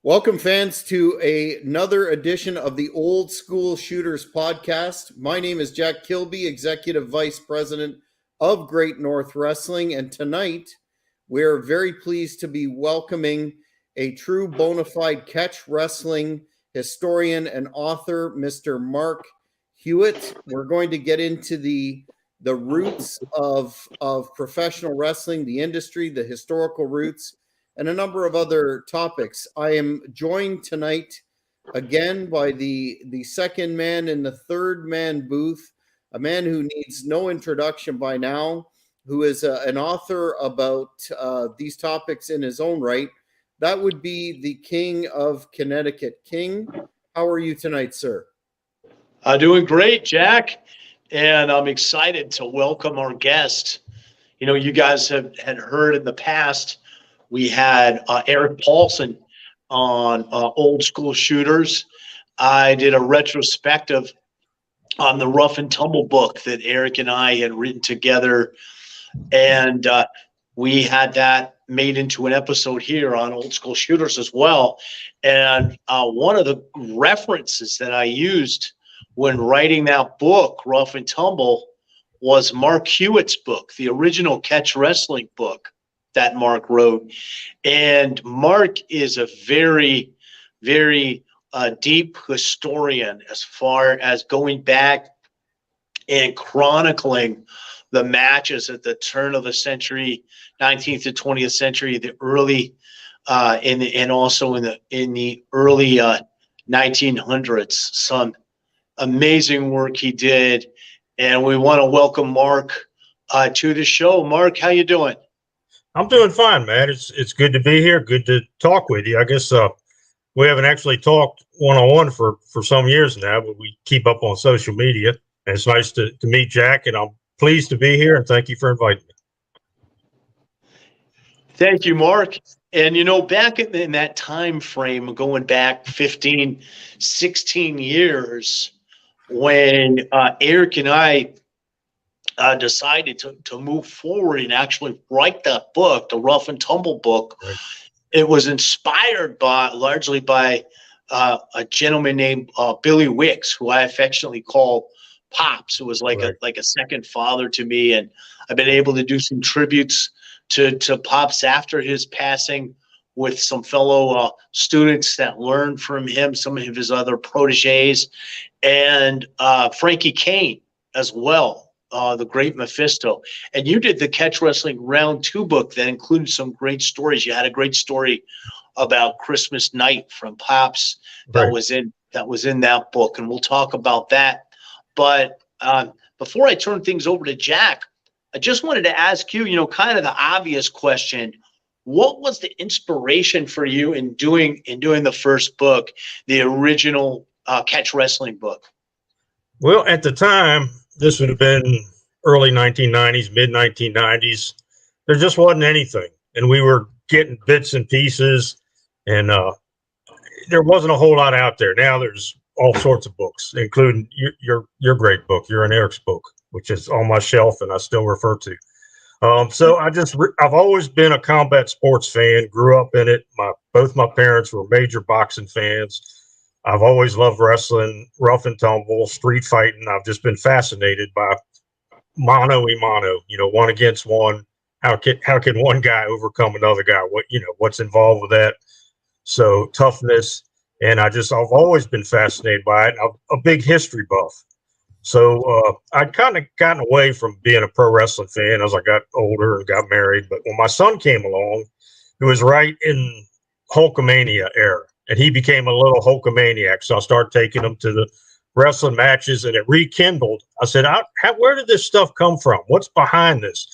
Welcome, fans, to another edition of the Old School Shooters podcast. My name is Jack Kilby, Executive Vice President of Great North Wrestling, and tonight we're very pleased to be welcoming a true bona fide catch wrestling historian and author, Mr. Mark Hewitt. We're going to get into the roots of professional wrestling, the industry, the historical roots, and a number of other topics. I am joined tonight again by the second man in the third man booth, a man who needs no introduction by now, who is an author about these topics in his own right. That would be the King of Connecticut. King, how are you tonight, sir? Doing great, Jack, and I'm excited to welcome our guest. You know, you guys had heard in the past, we had Eric Paulson on Old School Shooters. I did a retrospective on the Rough and Tumble book that Eric and I had written together, and we had that made into an episode here on Old School Shooters as well. And one of the references that I used when writing that book, Rough and Tumble, was Mark Hewitt's book, the original catch wrestling book that Mark wrote. And Mark is a very, very deep historian as far as going back and chronicling the matches at the turn of the century, 19th to 20th century, the early and also in the early 1900s. Some amazing work he did, and we want to welcome Mark to the show. Mark, how you doing? I'm doing fine, man. It's good to be here. Good to talk with you. I guess we haven't actually talked one-on-one for some years now, but we keep up on social media. And it's nice to meet Jack, and I'm pleased to be here, and thank you for inviting me. Thank you, Mark. And, you know, back in that time frame, going back 15, 16 years, when Eric and I decided to move forward and actually write that book, the Rough and Tumble book. Right. It was inspired largely by a gentleman named Billy Wicks, who I affectionately call Pops, who was like a second father to me. And I've been able to do some tributes to Pops after his passing with some fellow students that learned from him, some of his other proteges, and Frankie Kane as well. The Great Mephisto. And you did the Catch Wrestling Round 2 book that included some great stories. You had a great story about Christmas night from Pops that was in that book, and we'll talk about that. But before I turn things over to Jack, I just wanted to ask you, you know, kind of the obvious question. What was the inspiration for you in doing the first book, the original Catch Wrestling book? Well, at the time, this would have been early 1990s, mid 1990s. There just wasn't anything, and we were getting bits and pieces, and there wasn't a whole lot out there. Now there's all sorts of books, including your great book, your and Eric's book, which is on my shelf and I still refer to. So I've always been a combat sports fan. Grew up in it. Both my parents were major boxing fans. I've always loved wrestling, rough and tumble, street fighting. I've just been fascinated by mano a mano, you know, one against one. How can one guy overcome another guy? What's involved with that? So toughness. And I've always been fascinated by it. I'm a big history buff. So I'd kind of gotten away from being a pro wrestling fan as I got older and got married. But when my son came along, it was right in Hulkamania era. And he became a little Hulkamaniac. So I started taking him to the wrestling matches, and it rekindled. I said, where did this stuff come from? What's behind this?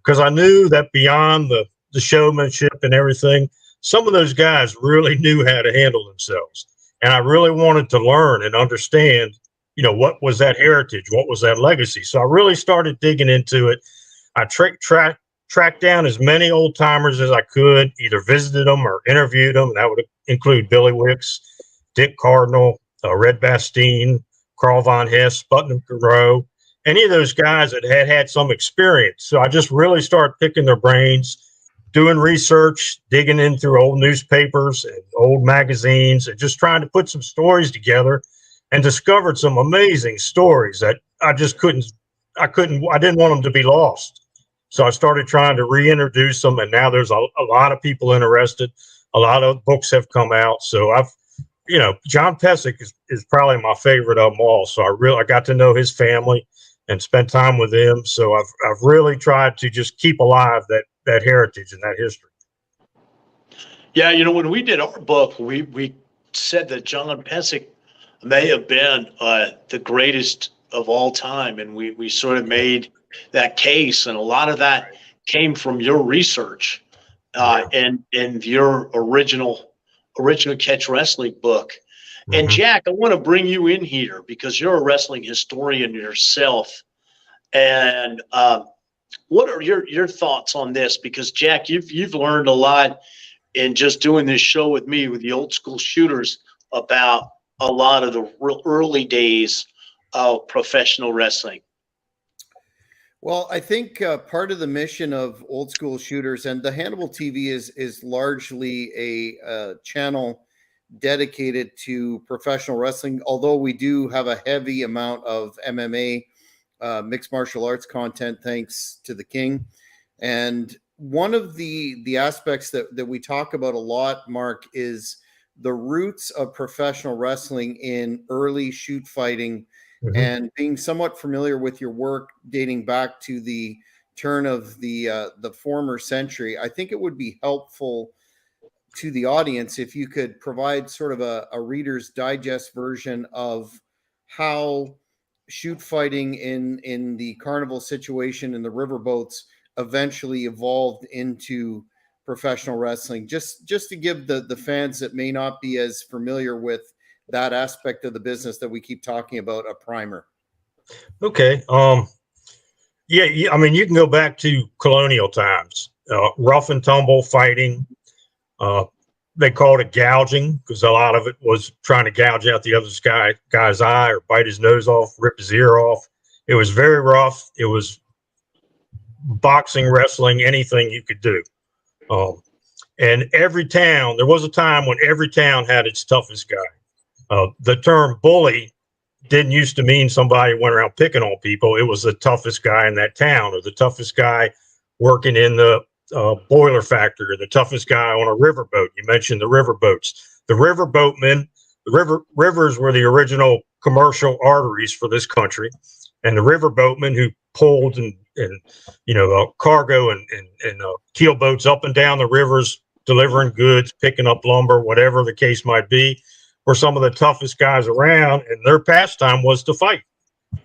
Because I knew that beyond the showmanship and everything, some of those guys really knew how to handle themselves. And I really wanted to learn and understand, you know, what was that heritage? What was that legacy? So I really started digging into it. I tracked down as many old timers as I could, either visited them or interviewed them. That would include Billy Wicks, Dick Cardinal, Red Bastien, Carl Von Hess, Putnam Monroe, any of those guys that had some experience. So I just really started picking their brains, doing research, digging in through old newspapers and old magazines, and just trying to put some stories together, and discovered some amazing stories that I didn't want them to be lost. So I started trying to reintroduce them, and now there's a lot of people interested. A lot of books have come out. So John Pesic is probably my favorite of them all. So I got to know his family and spend time with them. So I've really tried to just keep alive that heritage and that history. Yeah, when we did our book, we said that John Pesic may have been the greatest of all time, and we sort of made that case, and a lot of that came from your research and your original Catch Wrestling book. And Jack, I want to bring you in here because you're a wrestling historian yourself, and what are your thoughts on this? Because Jack, you've learned a lot in just doing this show with me with the Old School Shooters about a lot of the real early days of professional wrestling. Well, I think part of the mission of Old School Shooters and the Hannibal TV is largely a channel dedicated to professional wrestling, although we do have a heavy amount of MMA, mixed martial arts content, thanks to the King. And one of the aspects that we talk about a lot, Mark, is the roots of professional wrestling in early shoot fighting. And being somewhat familiar with your work dating back to the turn of the former century, I think it would be helpful to the audience if you could provide sort of a Reader's Digest version of how shoot fighting in the carnival situation and the riverboats eventually evolved into professional wrestling, just to give the fans that may not be as familiar with that aspect of the business that we keep talking about a primer. Okay. Yeah. I mean, you can go back to colonial times, rough and tumble fighting. They called it gouging because a lot of it was trying to gouge out the other guy's eye or bite his nose off, rip his ear off. It was very rough. It was boxing, wrestling, anything you could do. And there was a time when every town had its toughest guy. The term bully didn't used to mean somebody went around picking on people. It was the toughest guy in that town, or the toughest guy working in the boiler factory, or the toughest guy on a riverboat. You mentioned the riverboats. The riverboatmen, rivers were the original commercial arteries for this country, and the riverboatmen who pulled and cargo and keelboats up and down the rivers, delivering goods, picking up lumber, whatever the case might be, were some of the toughest guys around, and their pastime was to fight.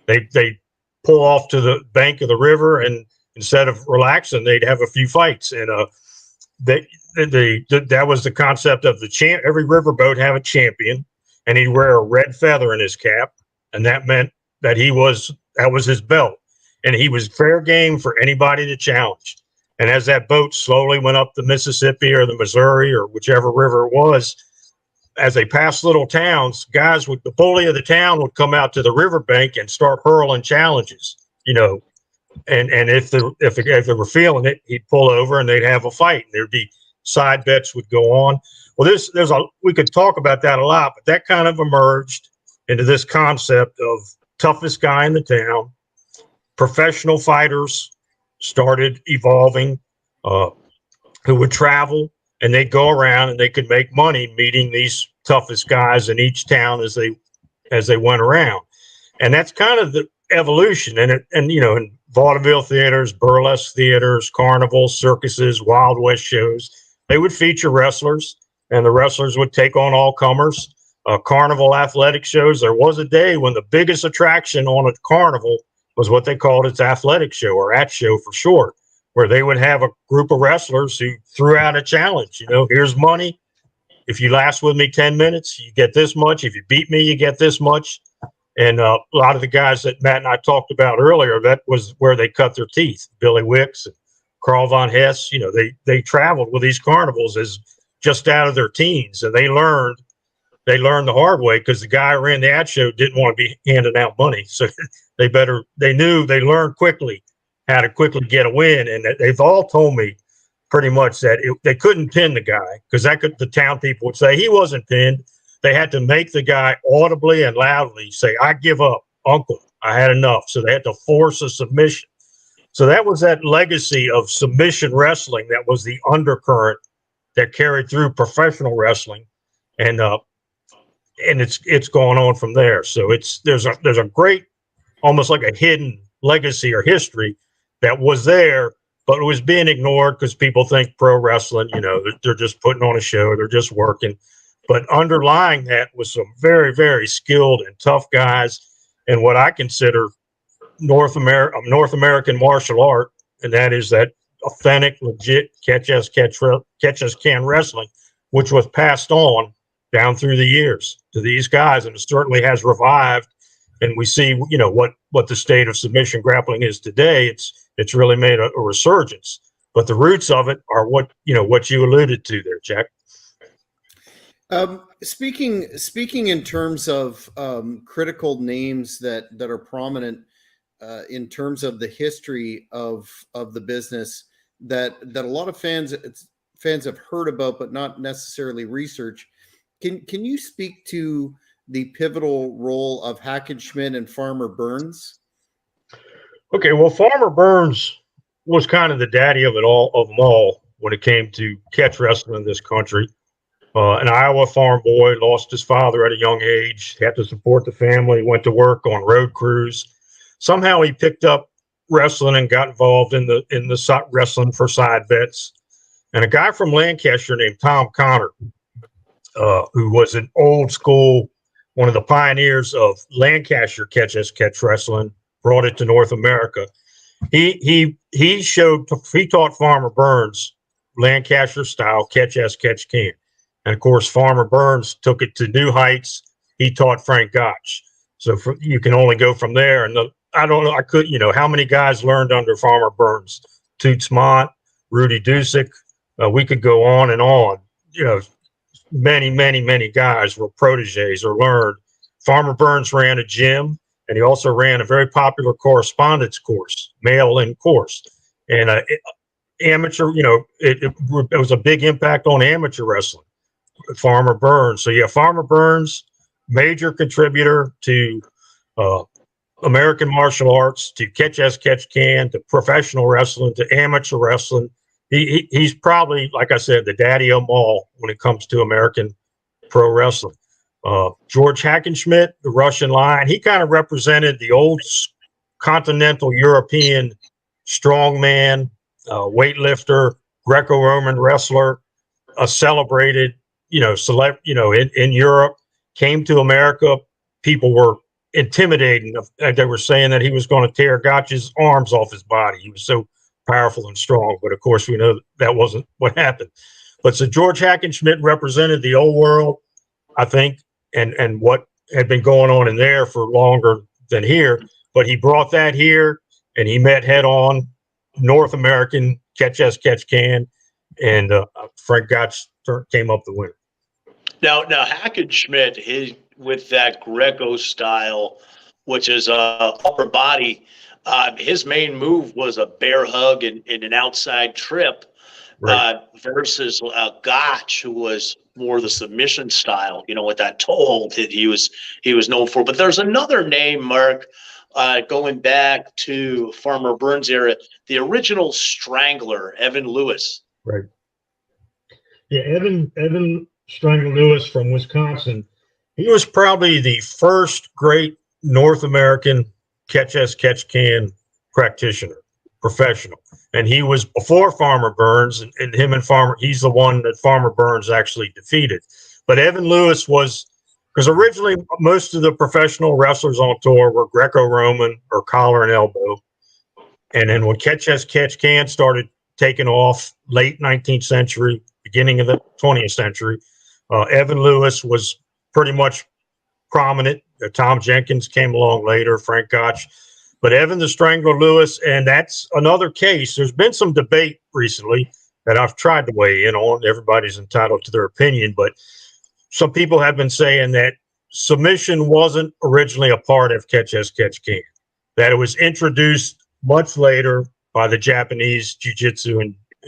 They pull off to the bank of the river, and instead of relaxing, they'd have a few fights. And that was the concept of every riverboat have a champion, and he'd wear a red feather in his cap, and that meant that that was his belt, and he was fair game for anybody to challenge. And as that boat slowly went up the Mississippi or the Missouri or whichever river it was, as they passed little towns, the bully of the town would come out to the riverbank and start hurling challenges, and if they were feeling it, he'd pull over and they'd have a fight, and there'd be side bets would go on. Well, we could talk about that a lot, but that kind of emerged into this concept of toughest guy in the town. Professional fighters started evolving, who would travel, and they'd go around and they could make money meeting these toughest guys in each town as they went around. And that's kind of the evolution. And in vaudeville theaters, burlesque theaters, carnivals, circuses, Wild West shows, they would feature wrestlers, and the wrestlers would take on all comers. Carnival athletic shows, there was a day when the biggest attraction on a carnival was what they called its athletic show, or AT show for short, where they would have a group of wrestlers who threw out a challenge. Here's money. If you last with me 10 minutes, you get this much. If you beat me, you get this much. And a lot of the guys that Matt and I talked about earlier, that was where they cut their teeth. Billy Wicks and Carl Von Hess, they traveled with these carnivals as just out of their teens, and they learned the hard way, because the guy who ran the ad show didn't want to be handing out money. So they learned quickly how to quickly get a win. And they've all told me pretty much that they couldn't pin the guy because the town people would say he wasn't pinned. They had to make the guy audibly and loudly say, "I give up, uncle. I had enough." So they had to force a submission. So that was that legacy of submission wrestling that was the undercurrent that carried through professional wrestling, and it's gone on from there. So there's a great, almost like a hidden legacy or history that was there, but it was being ignored because people think pro wrestling, they're just putting on a show, they're just working. But underlying that was some very, very skilled and tough guys, and what I consider North American martial art, and that is that authentic, legit catch as can wrestling, which was passed on down through the years to these guys, and it certainly has revived. And we see, what the state of submission grappling is today. It's really made a resurgence, but the roots of it are what you alluded to there, Jack. Speaking in terms of critical names that are prominent in terms of the history of the business that a lot of fans have heard about but not necessarily research. Can you speak to the pivotal role of Hackenschmidt and Farmer Burns? Okay, well, Farmer Burns was kind of the daddy of them all when it came to catch wrestling in this country. An Iowa farm boy, lost his father at a young age, had to support the family, went to work on road crews. Somehow he picked up wrestling and got involved in the wrestling for side bets. And a guy from Lancaster named Tom Connor, who was an old school, one of the pioneers of Lancaster catch wrestling, brought it to North America. He taught Farmer Burns Lancaster style catch can. And of course, Farmer Burns took it to new heights. He taught Frank Gotch. So you can only go from there. And I don't know, how many guys learned under Farmer Burns? Toots Mont, Rudy Dusick. We could go on and on. Many, many, many guys were proteges or learned. Farmer Burns ran a gym, and he also ran a very popular correspondence course, mail-in course. And amateur, it was a big impact on amateur wrestling. Farmer Burns. So yeah, Farmer Burns, major contributor to American martial arts, to catch as catch can, to professional wrestling, to amateur wrestling. He's probably, like I said, the daddy of them all when it comes to American pro wrestling. George Hackenschmidt, the Russian Lion, he kind of represented the old continental European strongman, weightlifter, Greco-Roman wrestler, a celebrated, in Europe, came to America. People were intimidating. They were saying that he was going to tear Gotch's arms off his body. He was so powerful and strong. But of course, we know that wasn't what happened. But so George Hackenschmidt represented the old world, I think, and what had been going on in there for longer than here. But he brought that here, and he met head on North American catch as catch can, and Frank Gotch came up the winner. Now Hackenschmidt, with that Greco style, which is upper body, his main move was a bear hug and an outside trip, right, versus Gotch, who was more the submission style, with that toe hold that he was known for. But there's another name, Mark, going back to Farmer Burns era, the original Strangler, Evan Lewis. Right. Yeah, Evan Strangler Lewis from Wisconsin. He was probably the first great North American catch as catch can practitioner, professional. And he was before Farmer Burns, and him and Farmer, he's the one that Farmer Burns actually defeated. But Evan Lewis was, because originally most of the professional wrestlers on tour were Greco-Roman or collar and elbow. And then when catch as catch can started taking off, late 19th century, beginning of the 20th century, Evan Lewis was pretty much prominent. Tom Jenkins came along later, Frank Gotch. But Evan the Strangler Lewis, and that's another case. There's been some debate recently that I've tried to weigh in on. Everybody's entitled to their opinion, but some people have been saying that submission wasn't originally a part of catch as catch can, that it was introduced much later by the Japanese jiu-jitsu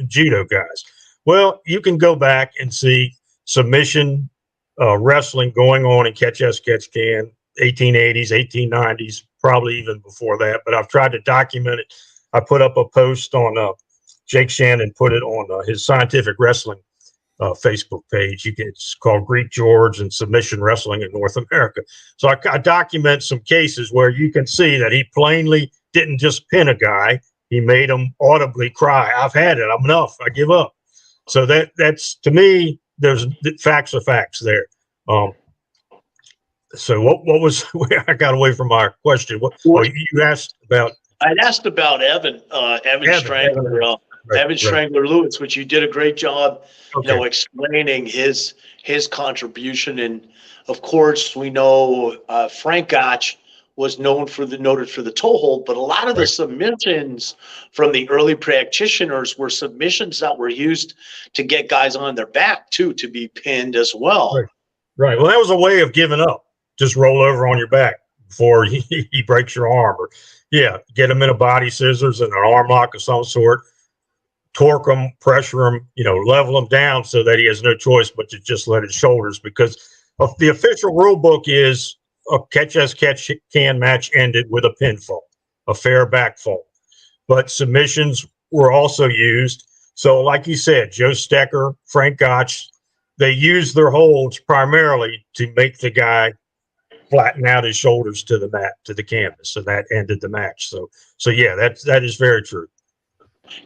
judo guys. Well, you can go back and see submission wrestling going on in catch as catch can, 1880s, 1890s, probably even before that. But I've tried to document it. I put up a post on Jake Shannon put it on his Scientific Wrestling Facebook page. It's called Greek George and Submission Wrestling in North America. So I document some cases where you can see that he plainly didn't just pin a guy. He made him audibly cry, "I've had it. I'm enough. I give up." So that's to me, there's facts are facts there. So what was I got away from my question? You asked about? I'd asked about Evan Strangler. Evan Strangler Lewis, which you did a great job, explaining his contribution. And of course, we know Frank Gotch was noted for the toe hold, but a lot of the submissions from the early practitioners were submissions that were used to get guys on their back too, to be pinned as well. Right. Well, that was a way of giving up. Just roll over on your back before he breaks your arm, or get him in a body scissors and an arm lock of some sort. Torque him, pressure him, level him down so that he has no choice but to just let his shoulders, because the official rule book is a catch as catch can match ended with a pinfall, a fair back fall. But submissions were also used. So like you said, Joe Stecker, Frank Gotch, they used their holds primarily to make the guy flatten out his shoulders to the mat, to the canvas. So that ended the match. So that is very true.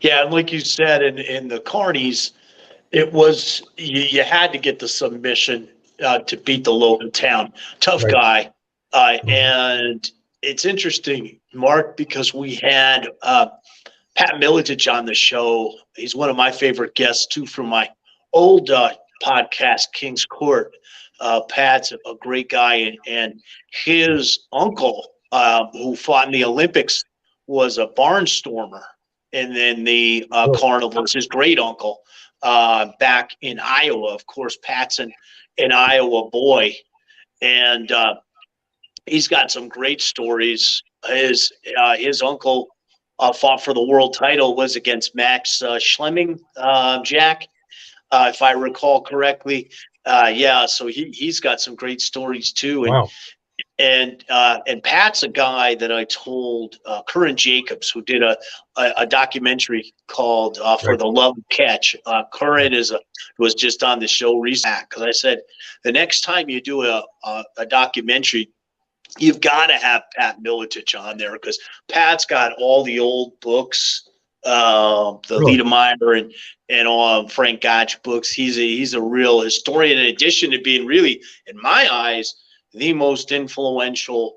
Yeah, and like you said, in the carnies, it was you had to get the submission to beat the local town. Tough guy. And it's interesting, Mark, because we had Pat Miletich on the show. He's one of my favorite guests, too, from my old podcast, King's Court. Pat's a great guy, and his uncle, who fought in the Olympics, was a barnstormer. And then the carnivals, his great uncle, back in Iowa. Of course, Pat's an Iowa boy, and he's got some great stories. His uncle fought for the world title, was against Max Schlemming, Jack, if I recall correctly. So he's got some great stories too. And, wow. And Pat's a guy that I told Curran Jacobs, who did a documentary called For the Love of Catch. Curran was just on the show recently, because I said, the next time you do a documentary, you've got to have Pat Miletich on there, because Pat's got all the old books, the Liedermeyer and Frank Gotch books. He's a real historian, in addition to being really, in my eyes, the most influential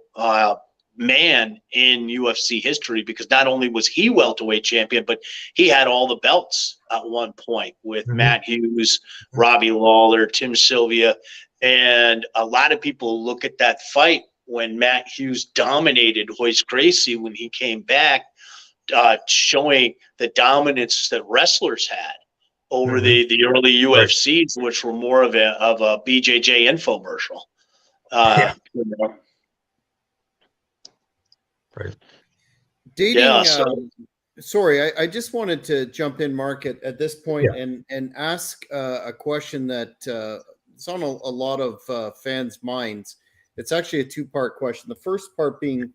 man in UFC history, because not only was he welterweight champion, but he had all the belts at one point with Matt Hughes, Robbie Lawler, Tim Sylvia. And a lot of people look at that fight when Matt Hughes dominated Royce Gracie when he came back, showing the dominance that wrestlers had over the early UFCs, which were more of a BJJ infomercial. Dating. Sorry, I just wanted to jump in, Mark, at this point and ask a question that is on a lot of fans' minds. It's actually a two-part question. The first part being,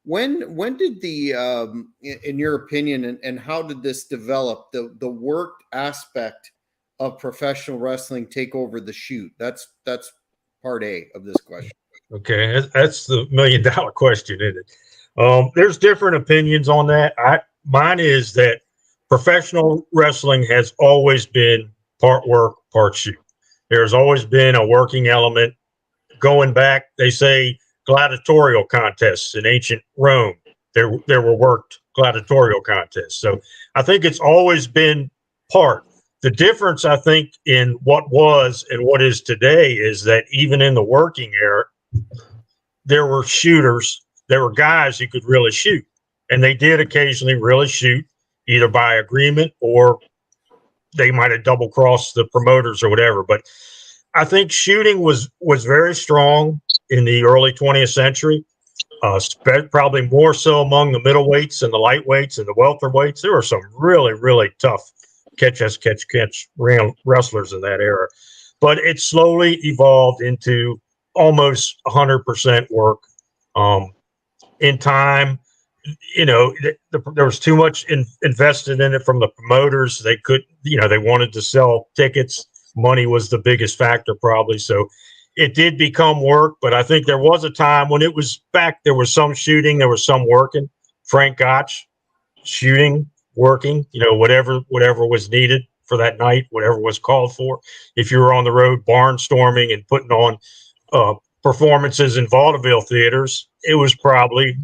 when did in your opinion, and how did this develop, the work aspect of professional wrestling take over the shoot? That's part A of this question. Okay, that's the $1 million question, isn't it? There's different opinions on that. Mine is that professional wrestling has always been part work, part shoot. There's always been a working element. Going back, they say gladiatorial contests in ancient Rome. There were worked gladiatorial contests. So I think it's always been part. The difference, I think, in what was and what is today is that even in the working era, there were shooters. There were guys who could really shoot. And they did occasionally really shoot, either by agreement or they might have double-crossed the promoters or whatever. But I think shooting was very strong in the early 20th century, probably more so among the middleweights and the lightweights and the welterweights. There were some really, really tough catch wrestlers in that era. But it slowly evolved into almost 100% work. In time, there was too much invested in it from the promoters. They they wanted to sell tickets. Money was the biggest factor probably. So it did become work, but I think there was a time when it was back. There was some shooting, there was some working. Frank Gotch, shooting, working, whatever was needed for that night, whatever was called for. If you were on the road barnstorming and putting on performances in vaudeville theaters, it was probably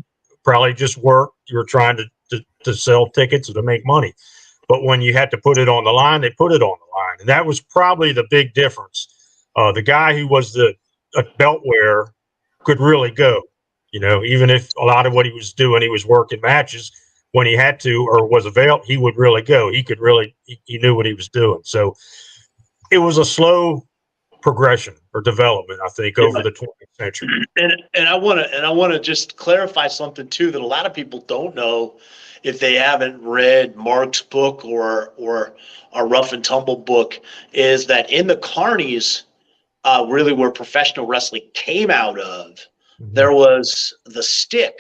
just work. You were trying to sell tickets or to make money. But when you had to put it on the line, they put it on the line. And that was probably the big difference. The guy who was a belt wearer could really go, even if a lot of what he was doing, he was working matches when he had to or was available, he would really go. He could really, he knew what he was doing. So it was a slow progression or development, I think, over the 20th century. And I want to just clarify something too that a lot of people don't know if they haven't read Mark's book or our Rough and Tumble book, is that in the carnies, really where professional wrestling came out of, there was the Stick,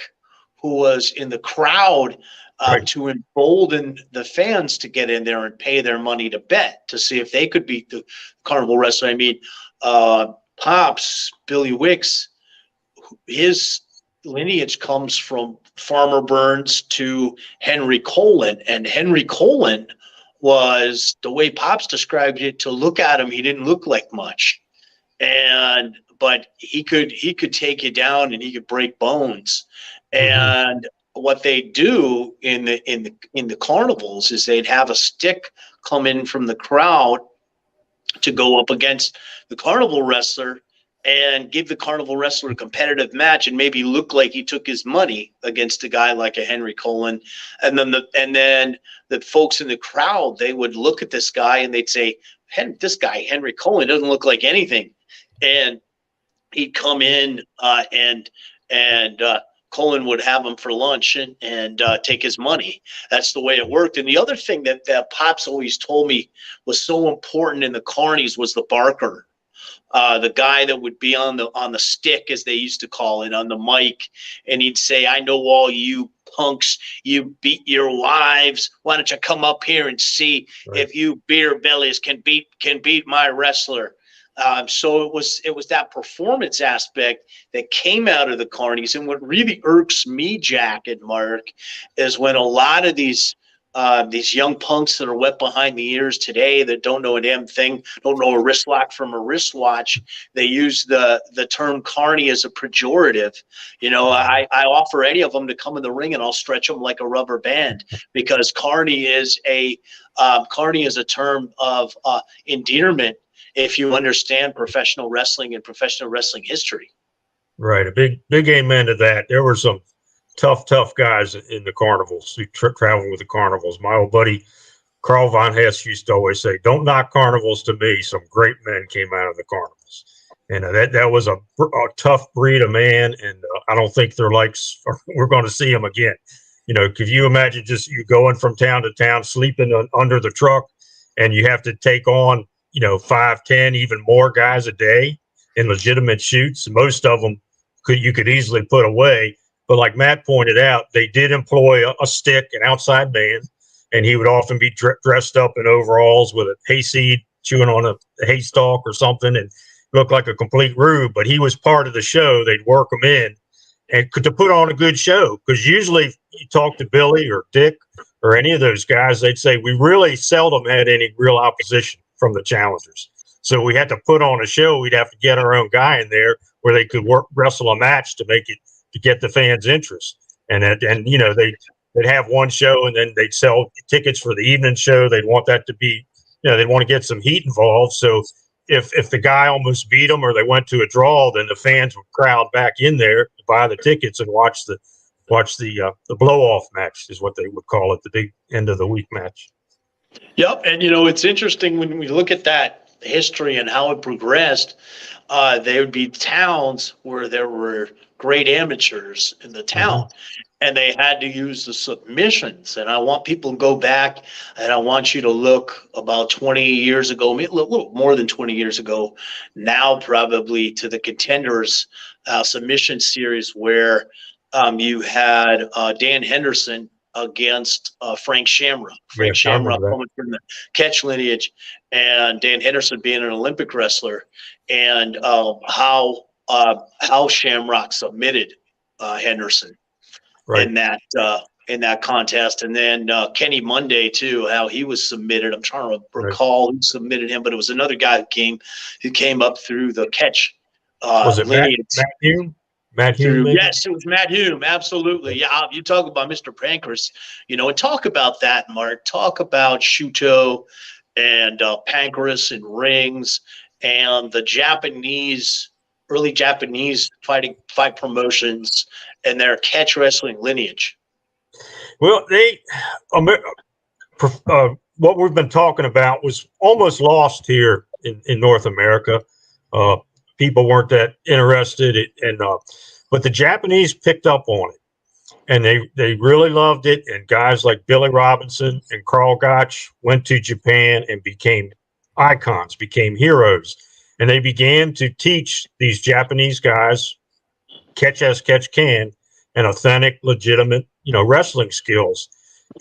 who was in the crowd Right. to embolden the fans to get in there and pay their money to bet to see if they could beat the carnival wrestler. I mean, Pops, Billy Wicks, his lineage comes from Farmer Burns to Henry Colin, and Henry Colin was, the way Pops described it, to look at him, he didn't look like much, but he could take you down and he could break bones. And what they do in the carnivals is they'd have a Stick come in from the crowd to go up against the carnival wrestler and give the carnival wrestler a competitive match and maybe look like he took his money against a guy like a Henry Colin. And then the folks in the crowd, they would look at this guy and they'd say, this guy, Henry Colin, doesn't look like anything. And he'd come in and Colin would have him for lunch and take his money. That's the way it worked. And the other thing that Pops always told me was so important in the carnies was the barker, the guy that would be on the stick, as they used to call it, on the mic, and he'd say, "I know all you punks, you beat your wives. Why don't you come up here and see if you beer bellies can beat my wrestler?" So it was that performance aspect that came out of the carnies. And what really irks me, Jack and Mark, is when a lot of these young punks that are wet behind the ears today that don't know a damn thing, don't know a wrist lock from a wristwatch, they use the term carny as a pejorative. I offer any of them to come in the ring and I'll stretch them like a rubber band, because carny is a term of endearment if you understand professional wrestling and professional wrestling history. Right. A big amen to that. There were some tough guys in the carnivals who traveled with the carnivals. My old buddy Carl Von Hess used to always say, "Don't knock carnivals to me. Some great men came out of the carnivals." And that was a tough breed of man. And I don't think they're we're going to see them again. Could you imagine just you going from town to town, sleeping under the truck, and you have to take on 5, 10, even more guys a day in legitimate shoots? Most of them you could easily put away. But like Matt pointed out, they did employ a stick, an outside man, and he would often be dressed up in overalls with a hayseed, chewing on a hay stalk or something, and looked like a complete rube. But he was part of the show. They'd work him in and to put on a good show, because usually you talk to Billy or Dick or any of those guys, they'd say, we really seldom had any real opposition from the challengers. So we had to put on a show. We'd have to get our own guy in there where they could wrestle a match to get the fans' interest. And they'd have one show and then they'd sell tickets for the evening show. They'd want that to be, they'd want to get some heat involved. So if the guy almost beat them or they went to a draw, then the fans would crowd back in there to buy the tickets and watch the blow-off match, is what they would call it, the big end of the week match. Yep. And it's interesting when we look at that history and how it progressed, there would be towns where there were great amateurs in the town, and they had to use the submissions. And I want people to go back, and I want you to look about 20 years ago, maybe a little more than 20 years ago, now probably, to the Contenders submission series where you had Dan Henderson against Frank Shamrock. Frank Shamrock coming from the catch lineage, and Dan Henderson being an Olympic wrestler, and how Shamrock submitted Henderson in that contest. And then Kenny Monday too, how he was submitted. I'm trying to recall who submitted him, but it was another guy who came up through the catch was it lineage. Matt Hume? Matt Hume? Yes, it was Matt Hume. Absolutely. Yeah, you talk about Mr. Pancras, and talk about that, Mark. Talk about Shuto and Pancras and rings and the early Japanese fight promotions and their catch wrestling lineage. Well, what we've been talking about was almost lost here in North America. People weren't that interested, but the Japanese picked up on it, and they really loved it. And guys like Billy Robinson and Carl Gotch went to Japan and became icons, became heroes, and they began to teach these Japanese guys catch as catch can and authentic, legitimate, wrestling skills.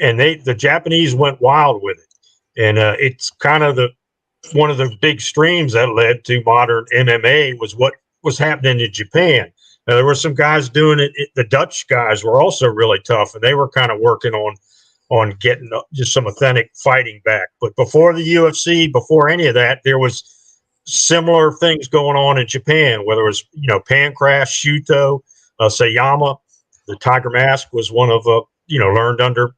And the Japanese went wild with it, and it's kind of one of the big streams that led to modern MMA was what was happening in Japan. Now, there were some guys doing it. The Dutch guys were also really tough, and they were kind of working on getting just some authentic fighting back. But before the UFC, before any of that, there was similar things going on in Japan, whether it was, Pancras, Shuto, Sayama. The Tiger Mask was one of, learned under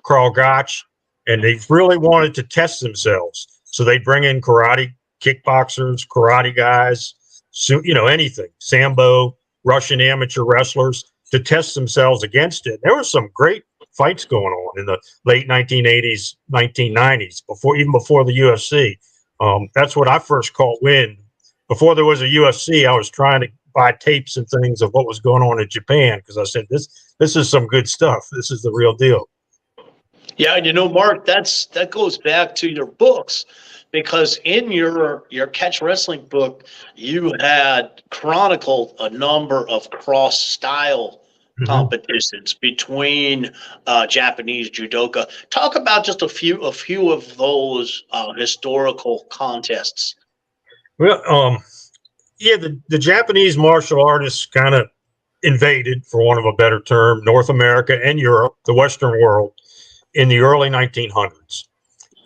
Carl Gotch, and they really wanted to test themselves. So they bring in karate kickboxers, karate guys, anything, Sambo, Russian amateur wrestlers to test themselves against it. There were some great fights going on in the late 1980s, 1990s, before the UFC. That's what I first caught wind. Before there was a UFC, I was trying to buy tapes and things of what was going on in Japan, because I said, this is some good stuff. This is the real deal. Yeah, and Mark, that goes back to your books, because in your catch wrestling book, you had chronicled a number of cross style competitions between Japanese judoka. Talk about just a few of those historical contests. Well, the Japanese martial artists kind of invaded, for want of a better term, North America and Europe, the Western world, in the early 1900s.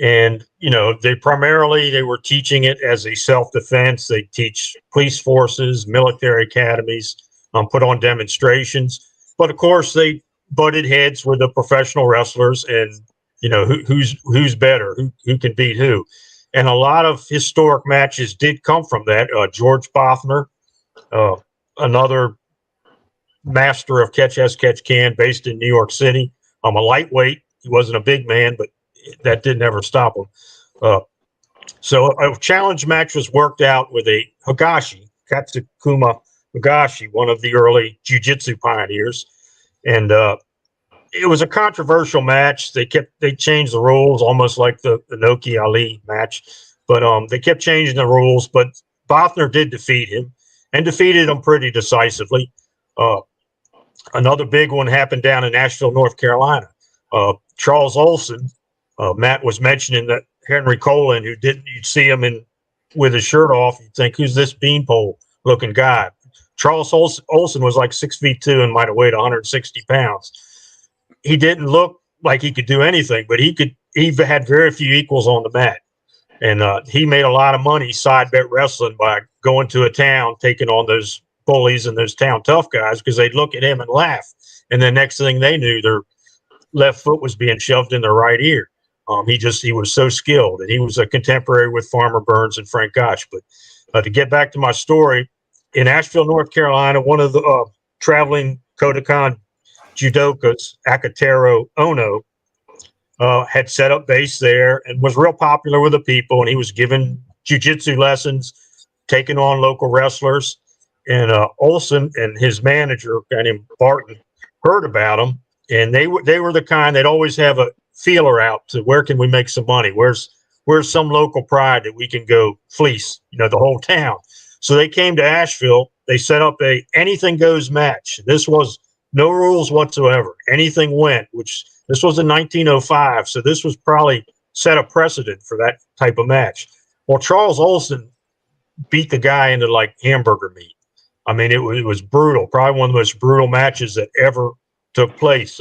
And, they were teaching it as a self-defense. They teach police forces, military academies, put on demonstrations. But of course, they butted heads with the professional wrestlers, and, who's better, who can beat who. And a lot of historic matches did come from that. George Bothner, another master of catch as catch can, based in New York City. A lightweight. He wasn't a big man, but that didn't ever stop him. So a challenge match was worked out with a Higashi, Katsukuma Higashi, one of the early jiu-jitsu pioneers. And it was a controversial match. They changed the rules, almost like the Inoki Ali match. But they kept changing the rules. But Bothner did defeat him, and defeated him pretty decisively. Another big one happened down in Nashville, North Carolina. Charles Olson, Matt was mentioning that Henry Colin, you'd see him with his shirt off, you'd think, who's this beanpole looking guy? Charles Olson was like 6'2" and might have weighed 160 pounds. He didn't look like he could do anything, but he had very few equals on the mat. And he made a lot of money side bet wrestling by going to a town, taking on those bullies and those town tough guys, because they'd look at him and laugh. And the next thing they knew, their left foot was being shoved in their right ear. He was so skilled, and he was a contemporary with Farmer Burns and Frank Gotch. But to get back to my story, in Asheville, North Carolina, one of the traveling Kodokan judokas, Akatero Ono, had set up base there and was real popular with the people, and he was giving jiu-jitsu lessons, taking on local wrestlers. And Olson and his manager, a guy named Barton, heard about him, and they were the kind that always have a feeler out to where can we make some money? Where's some local pride that we can go fleece, the whole town. So they came to Asheville. They set up a anything goes match. This was no rules whatsoever. Anything went, which this was in 1905. So this was probably set a precedent for that type of match. Well, Charles Olson beat the guy into like hamburger meat. I mean, it was brutal. Probably one of the most brutal matches that ever took place.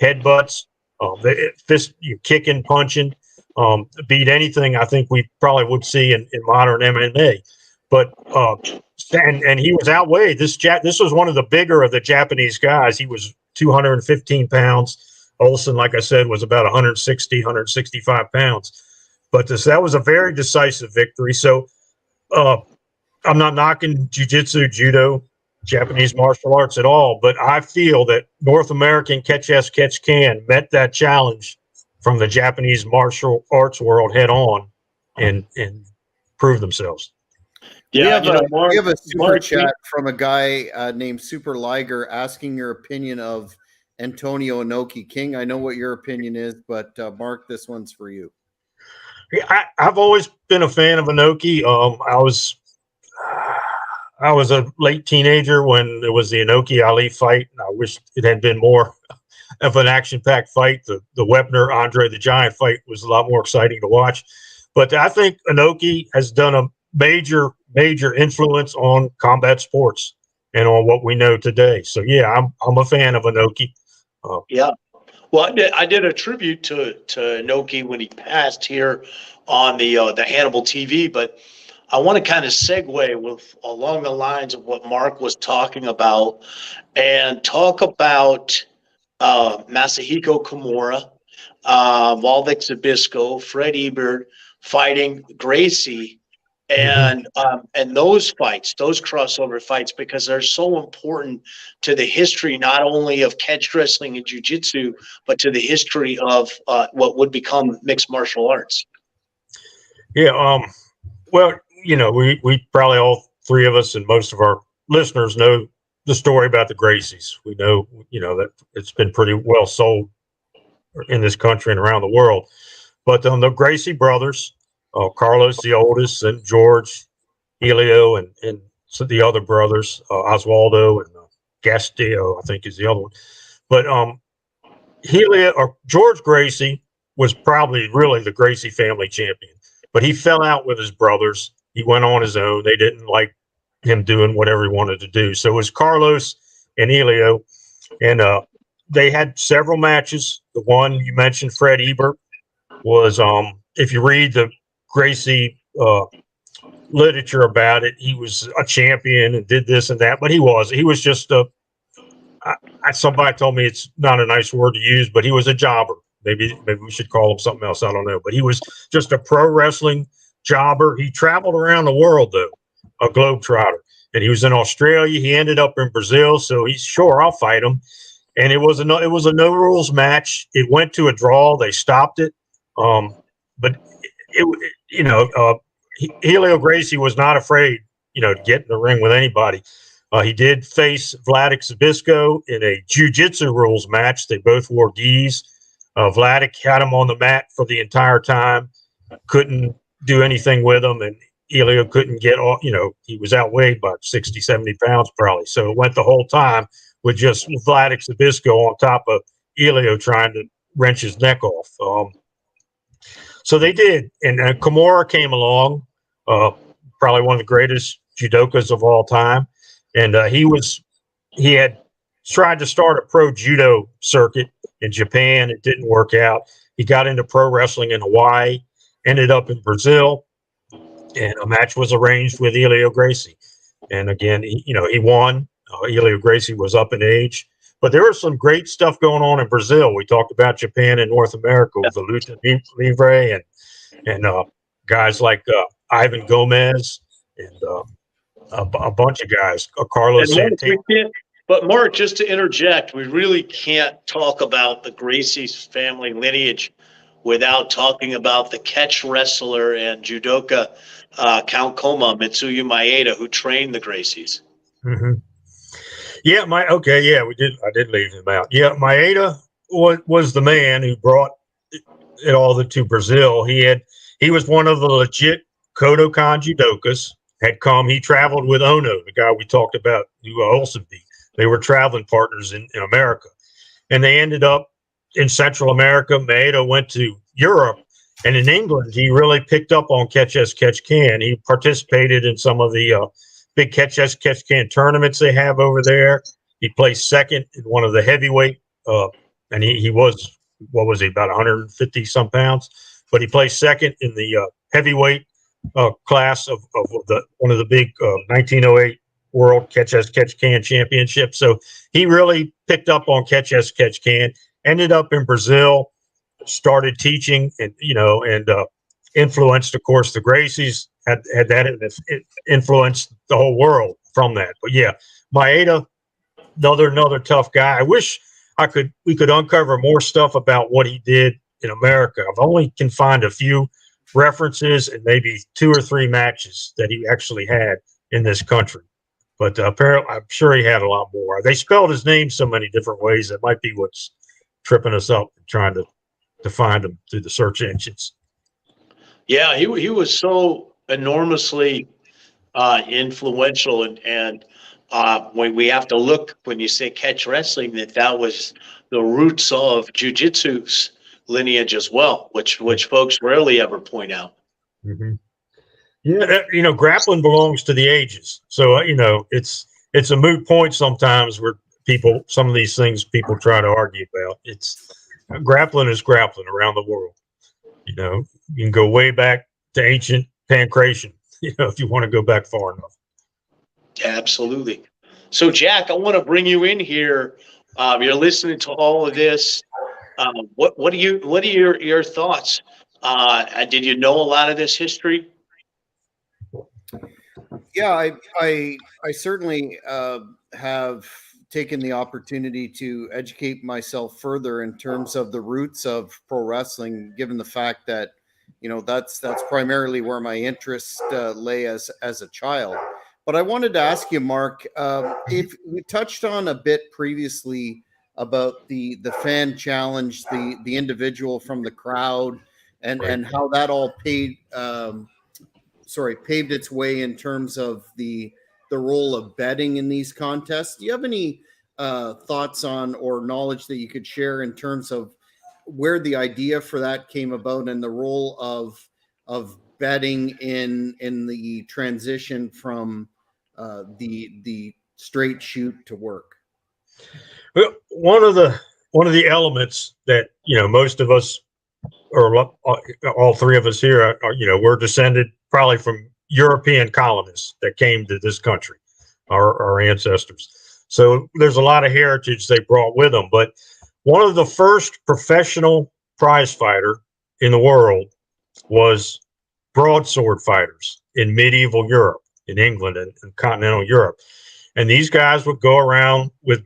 Headbutts, fist, kicking, punching, beat anything I think we probably would see in modern MMA. But and he was outweighed. This was one of the bigger of the Japanese guys. He was 215 pounds. Olson, like I said, was about 160, 165 pounds. But that was a very decisive victory. So I'm not knocking jiu-jitsu, judo, Japanese martial arts at all, but I feel that North American catch-as-catch-can met that challenge from the Japanese martial arts world head on and proved themselves. Yeah, we have a super chat from a guy named Super Liger asking your opinion of Antonio Inoki. King, I know what your opinion is, but Mark, this one's for you. Yeah, I've always been a fan of Inoki. I was a late teenager when there was the Inoki Ali fight, and I wish it had been more of an action-packed fight. The Wepner Andre the Giant fight was a lot more exciting to watch. But I think Inoki has done a major influence on combat sports and on what we know today. So yeah, I'm a fan of Inoki. Yeah. Well, I did a tribute to Inoki when he passed here on the Hannibal TV, but I want to kind of segue along the lines of what Mark was talking about and talk about Masahiko Kimura, Waldek Zabisco, Fred Ebert fighting Gracie, and those fights, those crossover fights, because they're so important to the history not only of catch wrestling and jiu-jitsu, but to the history of what would become mixed martial arts. Yeah. Well, we probably all three of us and most of our listeners know the story about the Gracies. We know, that it's been pretty well sold in this country and around the world. But the Gracie brothers, Carlos, the oldest, and George, Helio, and so the other brothers, Oswaldo and Gastillo, I think is the other one. But Helio or George Gracie was probably really the Gracie family champion. But he fell out with his brothers. He went on his own. They didn't like him doing whatever he wanted to do. So it was Carlos and Helio, and they had several matches. The one you mentioned, Fred Ebert, was if you read the Gracie literature about it, he was a champion and did this and that, but he was just somebody told me it's not a nice word to use, but he was a jobber. Maybe we should call him something else. I don't know, but he was just a pro wrestling jobber. He traveled around the world though, a globetrotter, and he was in Australia. He ended up in Brazil, so he's sure I'll fight him. And it was a no rules match. It went to a draw. They stopped it, but Helio Gracie was not afraid, to get in the ring with anybody. He did face Vladek Zabisco in a jiu-jitsu rules match. They both wore gis. Vladek had him on the mat for the entire time, couldn't do anything with him, and Helio couldn't get off. He was outweighed by 60, 70 pounds probably. So it went the whole time with just Vladek Zabisco on top of Helio trying to wrench his neck off. So they did, and Kimura came along, probably one of the greatest judokas of all time, and he had tried to start a pro judo circuit in Japan. It didn't work out. He got into pro wrestling in Hawaii, ended up in Brazil, and a match was arranged with Helio Gracie. And again, he won. Helio Gracie was up in age. But there was some great stuff going on in Brazil. We talked about Japan and North America with the Luta Livre and guys like Ivan Gomez and a bunch of guys, Carlos Santana. But Mark, just to interject, we really can't talk about the Gracie's family lineage without talking about the catch wrestler and judoka Count Koma Mitsuya Maeda, who trained the Gracies. Mm-hmm. Yeah, we did. I did leave him out. Yeah, Maeda was the man who brought it all to Brazil. He was one of the legit Kodokan judokas. He traveled with Ono, the guy we talked about, who Olsen beat. They were traveling partners in America, and they ended up in Central America. Maeda went to Europe, and in England, he really picked up on catch as catch can. He participated in some of the big catch as catch can tournaments they have over there. He placed second in one of the heavyweight, and he was, what was he, about 150 some pounds, but he placed second in the heavyweight class of one of the big 1908 World Catch as Catch Can Championship. So he really picked up on catch as catch can. Ended up in Brazil, started teaching, and influenced, of course, the Gracies. Had that, it influenced the whole world from that. But yeah, Maeda, another tough guy. I wish we could uncover more stuff about what he did in America. I've only can find a few references and maybe 2 or 3 matches that he actually had in this country. But apparently, I'm sure he had a lot more. They spelled his name so many different ways. That might be what's tripping us up and trying to find him through the search engines. Yeah, he was so enormously influential, and when we have to look, when you say catch wrestling, that was the roots of jiu-jitsu's lineage as well, which folks rarely ever point out. Mm-hmm. Yeah, grappling belongs to the ages, so it's a moot point sometimes where some of these things people try to argue about. Grappling is grappling around the world. You can go way back to ancient pancration, if you want to go back far enough. Absolutely. So, Jack, I want to bring you in here. You're listening to all of this. What are your thoughts? Did you know a lot of this history? Yeah, I certainly have taken the opportunity to educate myself further in terms of the roots of pro wrestling, given the fact that that's primarily where my interest lay as a child. But I wanted to ask you, Mark, if we touched on a bit previously about the fan challenge, the individual from the crowd, and how that all paved its way in terms of the role of betting in these contests. Do you have any thoughts on or knowledge that you could share in terms of where the idea for that came about and the role of betting in the transition from the straight shoot to work? Well, one of the elements that most of us, or all 3 of us here, are we're descended probably from European colonists that came to this country, our ancestors. So there's a lot of heritage they brought with them. But one of the first professional prize fighter in the world was broadsword fighters in medieval Europe, in England and continental Europe. And these guys would go around with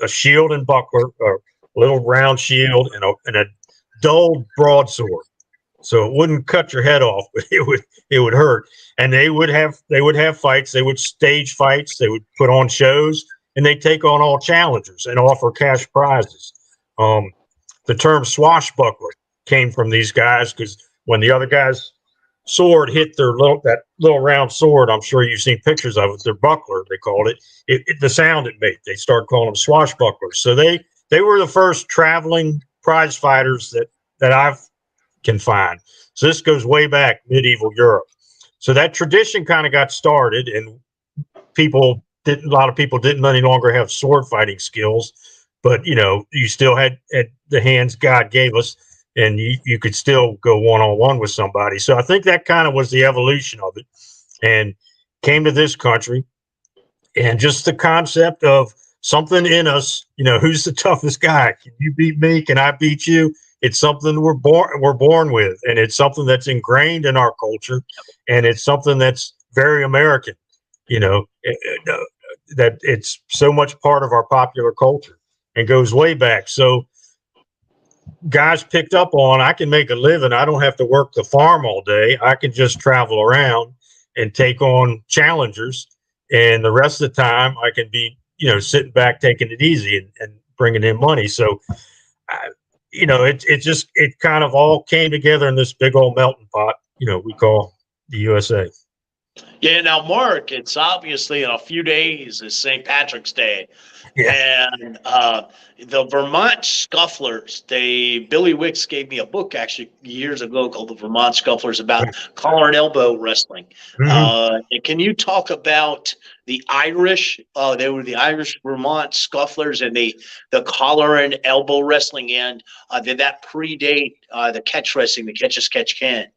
a shield and buckler, a little round shield, and a dull broadsword, so it wouldn't cut your head off, but it would hurt. And they would have fights. They would stage fights. They would put on shows, and they take on all challengers and offer cash prizes. The term swashbuckler came from these guys because when the other guy's sword hit that little round sword, I'm sure you've seen pictures of it, their buckler, they called it, the sound it made, they started calling them swashbucklers. So they were the first traveling prize fighters that I can find. So this goes way back, medieval Europe. So that tradition kind of got started, and a lot of people didn't any longer have sword fighting skills, but you still had the hands God gave us, and you could still go one-on-one with somebody. So I think that kind of was the evolution of it, and came to this country, and just the concept of something in us, who's the toughest guy? Can you beat me? Can I beat you? It's something we're born with, and it's something that's ingrained in our culture, and it's something that's very American, that it's so much part of our popular culture and goes way back. So guys picked up on, I can make a living. I don't have to work the farm all day. I can just travel around and take on challengers. And the rest of the time I can be, sitting back, taking it easy and bringing in money. So, it kind of all came together in this big old melting pot, we call the USA. Yeah, now, Mark, it's obviously in a few days is St. Patrick's Day. Yeah. And the Vermont Scufflers, Billy Wicks gave me a book actually years ago called The Vermont Scufflers about collar and elbow wrestling. Mm-hmm. Can you talk about the Irish? They were the Irish Vermont Scufflers and the collar and elbow wrestling. And did that predate the catch wrestling, the catch as catch can?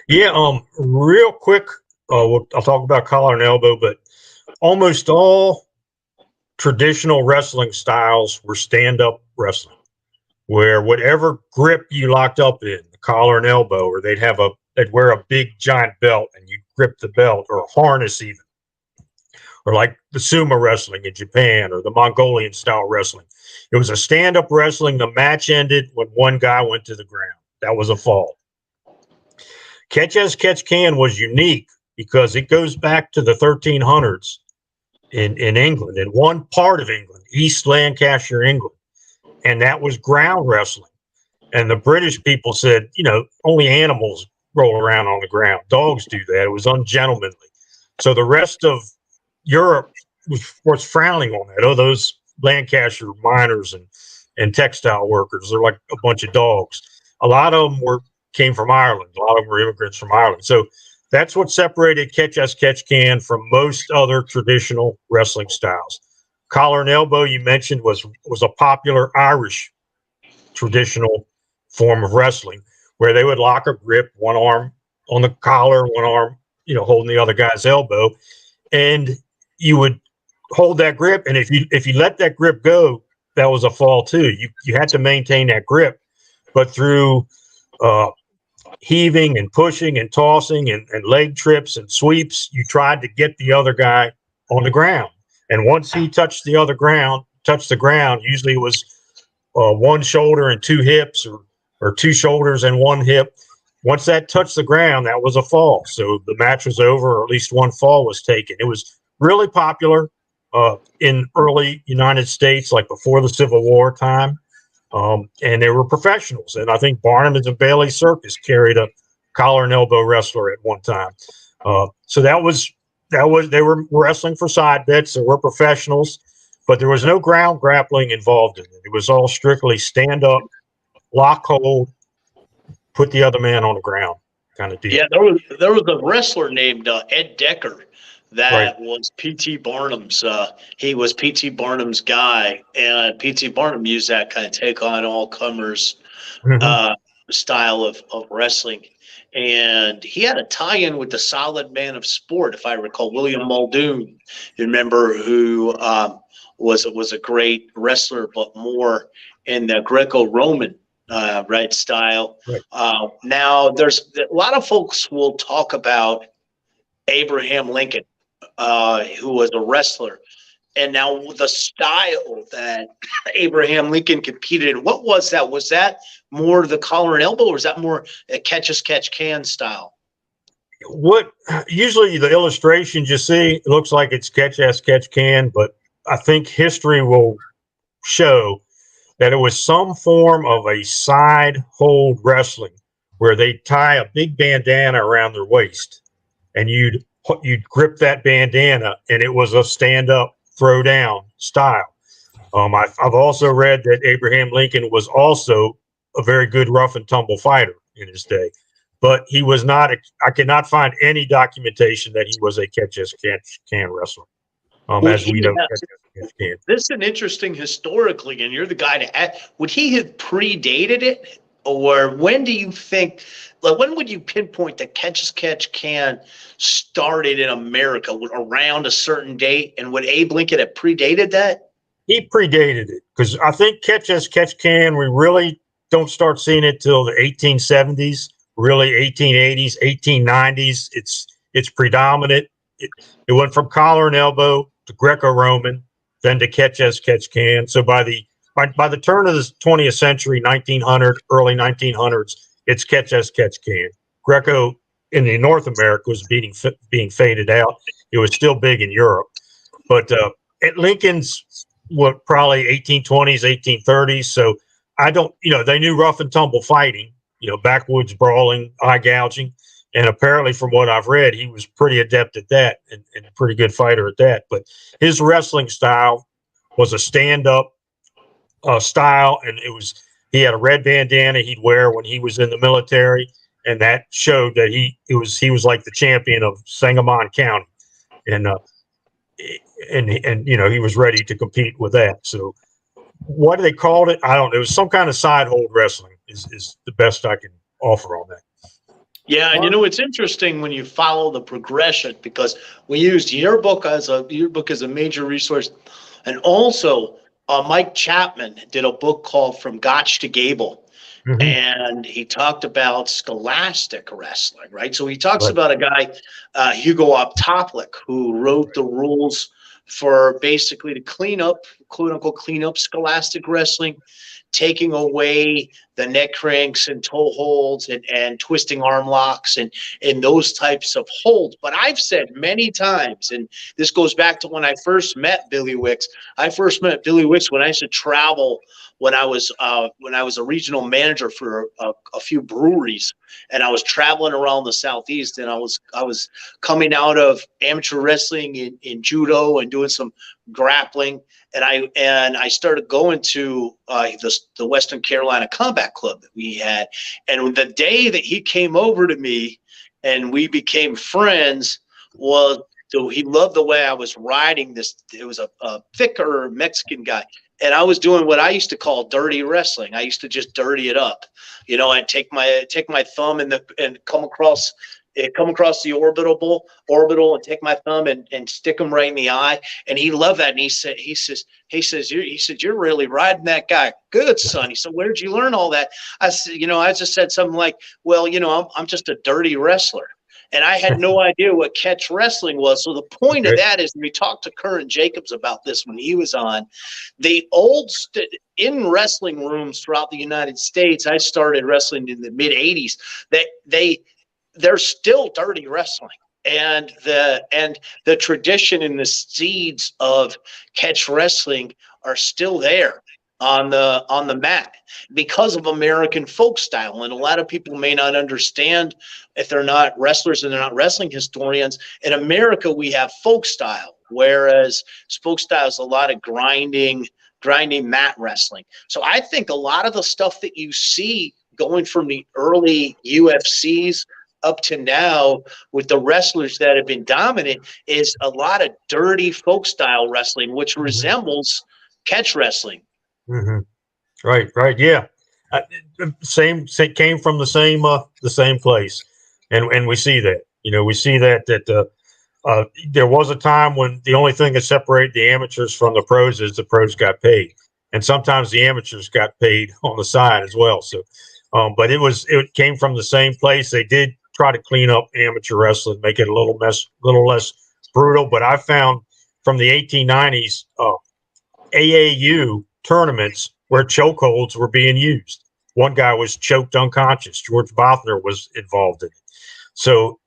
Yeah, real quick. I'll talk about collar and elbow, but almost all traditional wrestling styles were stand-up wrestling, where whatever grip you locked up in, the collar and elbow, or they'd wear a big giant belt and you grip the belt, or a harness even, or like the sumo wrestling in Japan or the Mongolian style wrestling. It was a stand-up wrestling. The match ended when one guy went to the ground. That was a fall. Catch as catch can was unique because it goes back to the 1300s in England, in one part of England, East Lancashire, England. And that was ground wrestling. And the British people said, only animals roll around on the ground. Dogs do that. It was ungentlemanly. So the rest of Europe was frowning on that. Oh, those Lancashire miners and textile workers, they're like a bunch of dogs. A lot of them came from Ireland. A lot of them were immigrants from Ireland. So that's what separated catch as catch can from most other traditional wrestling styles. Collar and elbow, you mentioned, was a popular Irish traditional form of wrestling, where they would lock a grip, one arm on the collar, one arm, holding the other guy's elbow, and you would hold that grip. And if you let that grip go, that was a fall too. You had to maintain that grip, but through heaving and pushing and tossing and leg trips and sweeps, you tried to get the other guy on the ground. And once he touched the ground, usually it was one shoulder and two hips, or two shoulders and one hip. Once that touched the ground, that was a fall. So the match was over, or at least one fall was taken. It was really popular in early United States, like before the Civil War time. And they were professionals. And I think Barnum's and Bailey Circus carried a collar and elbow wrestler at one time. So they were wrestling for side bets. They were professionals, but there was no ground grappling involved in it. It was all strictly stand up, lock, hold, put the other man on the ground kind of deal. Yeah, there was a wrestler named Ed Decker. That was P.T. Barnum's. He was P.T. Barnum's guy, and P.T. Barnum used that kind of take on all comers style of wrestling. And he had a tie-in with the Solid Man of Sport, if I recall, William Muldoon. You remember, who was a great wrestler, but more in the Greco-Roman style. Right. Now, there's a lot of folks will talk about Abraham Lincoln, who was a wrestler. And now the style that Abraham Lincoln competed in, what was that? Was that more the collar and elbow, or was that more a catch as catch can style? What usually the illustrations you see, it looks like it's catch as catch can, but I think history will show that it was some form of a side hold wrestling, where they tie a big bandana around their waist, and you'd grip that bandana, and it was a stand up, throw down style. I've also read that Abraham Lincoln was also a very good rough and tumble fighter in his day, but he was not. I cannot find any documentation that he was a catch as catch can wrestler. As we know, this is an interesting historically, and you're the guy to ask. Would he have predated it, or when do you think? Like, when would you pinpoint that catch as catch can started in America around a certain date? And would Abe Lincoln have predated that? He predated it, because I think catch as catch can, we really don't start seeing it till the 1870s, really 1880s, 1890s. It's predominant. It went from collar and elbow to Greco-Roman, then to catch as catch can. So by the by the turn of the 20th century, 1900, early 1900s, it's catch as catch can. Greco in the North America was being faded out. It was still big in Europe, but at Lincoln's, what, probably 1820s, 1830s. So I don't, they knew rough and tumble fighting, backwoods brawling, eye gouging. And apparently, from what I've read, he was pretty adept at that and a pretty good fighter at that. But his wrestling style was a stand-up style, and he had a red bandana he'd wear when he was in the military, and that showed that he was like the champion of Sangamon County, and he was ready to compete with that. So what they called it, I don't know. It was some kind of side hold wrestling is the best I can offer on that. Yeah, and it's interesting when you follow the progression, because we used your book as a major resource, and also Mike Chapman did a book called From Gotch to Gable, mm-hmm. and he talked about scholastic wrestling, right? So he talks about a guy, Hugo Optoplik, who wrote the rules for basically to clean up, quote unquote, clean up scholastic wrestling, taking away the neck cranks and toe holds and twisting arm locks and those types of holds. But I've said many times, and this goes back to when I first met Billy Wicks. I first met Billy Wicks when I used to travel when I was a regional manager for a few breweries, and I was traveling around the Southeast, and I was coming out of amateur wrestling in judo and doing some grappling, and I started going to the Western Carolina Combat Club that we had, and the day that he came over to me and we became friends was, so he loved the way I was riding this. It was a thicker Mexican guy. And I was doing what I used to call dirty wrestling. I used to just dirty it up. I'd take my thumb and come across the orbital and take my thumb and stick him right in the eye. And he loved that. And he says, you're really riding that guy good, son. He said, where'd you learn all that? I said, I just said something like, well, I'm just a dirty wrestler. And I had no idea what catch wrestling was. So the point of that is, we talked to Curran Jacobs about this when he was on. The old in wrestling rooms throughout the United States, I started wrestling in the mid 80s. They're still dirty wrestling. And the tradition and the seeds of catch wrestling are still there on the mat because of American folk style. And a lot of people may not understand, if they're not wrestlers and they're not wrestling historians. In America, we have folk style, whereas folk style is a lot of grinding mat wrestling. So I think a lot of the stuff that you see going from the early UFCs up to now with the wrestlers that have been dominant is a lot of dirty folk style wrestling, which resembles catch wrestling. Mm-hmm. Right. Yeah. Same came from the same place. And we see that, we see that there was a time when the only thing that separated the amateurs from the pros is the pros got paid. And sometimes the amateurs got paid on the side as well. So, but it came from the same place. They did try to clean up amateur wrestling, make it a little less brutal. But I found from the 1890s, AAU tournaments where chokeholds were being used. One guy was choked unconscious. George Bothner was involved in it. So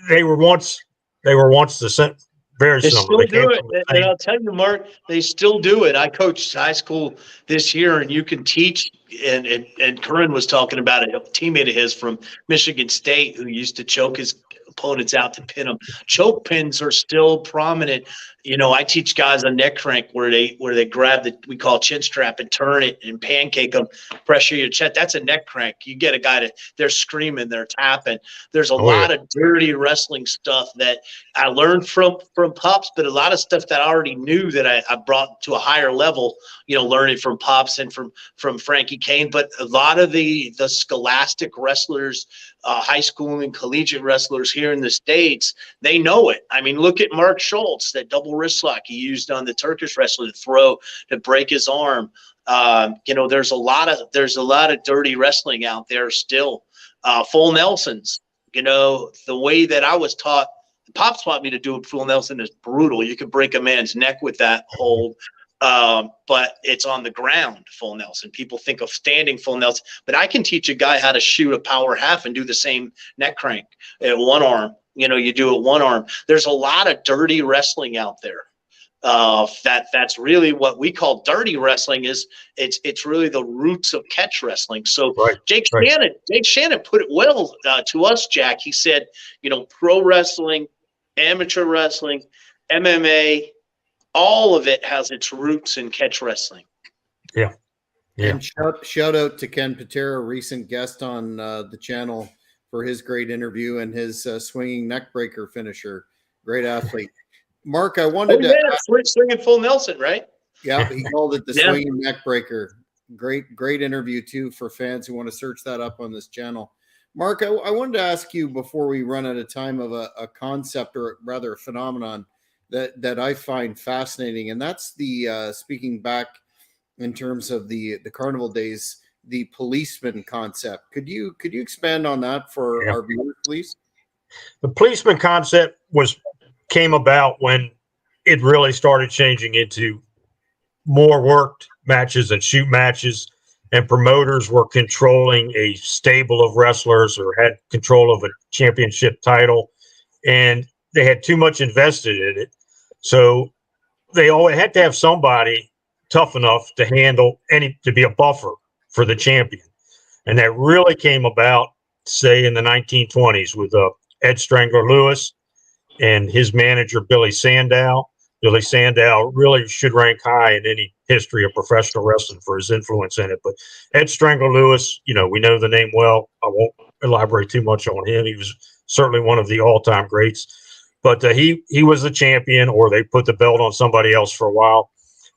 they were once the same. Very similar. They still do it, and I'll tell you, Mark, they still do it. I coached high school this year, and you can teach. And Curran was talking about it. A teammate of his from Michigan State who used to choke his opponents out to pin them. Choke pins are still prominent. I teach guys on neck crank where they grab we call chin strap and turn it and pancake them, pressure your chest. That's a neck crank. You get a guy they're screaming, they're tapping. There's a lot of dirty wrestling stuff that I learned from Pops, but a lot of stuff that I already knew that I brought to a higher level, learning from Pops and from Frankie Kane. But a lot of the scholastic wrestlers, high school and collegiate wrestlers here in the States, they know it. I mean, look at Mark Schultz, that double wrist lock he used on the Turkish wrestler to break his arm. There's a lot of dirty wrestling out there still. Full Nelsons, the way that I was taught, Pops taught me to do a full Nelson is brutal. You could break a man's neck with that hold. but it's on the ground full Nelson. People think of standing full Nelson, but I can teach a guy how to shoot a power half and do the same neck crank at one arm. You do it one arm. There's a lot of dirty wrestling out there. That's really what we call dirty wrestling. It's really the roots of catch wrestling. So Jake Shannon put it well to us, Jack. He said, pro wrestling, amateur wrestling, MMA, all of it has its roots in catch wrestling. Yeah. And shout out to Ken Patera, recent guest on the channel, for his great interview and his swinging neck breaker finisher. Great athlete. Mark, I wanted to swinging full Nelson, right? Yeah, he called it the swinging neck breaker. Great interview too for fans who want to search that up on this channel. Mark, I wanted to ask you before we run out of time of a concept, or rather a phenomenon that I find fascinating, and that's the speaking back in terms of the carnival days, the policeman concept. Could you expand on that for our viewers, please? The policeman concept came about when it really started changing into more worked matches and shoot matches, and promoters were controlling a stable of wrestlers or had control of a championship title, and they had too much invested in it. So they always had to have somebody tough enough to handle to be a buffer for the champion. And that really came about, say, in the 1920s with Ed Strangler Lewis and his manager, Billy Sandow. Billy Sandow really should rank high in any history of professional wrestling for his influence in it. But Ed Strangler Lewis, we know the name well. I won't elaborate too much on him. He was certainly one of the all-time greats. But he was the champion, or they put the belt on somebody else for a while.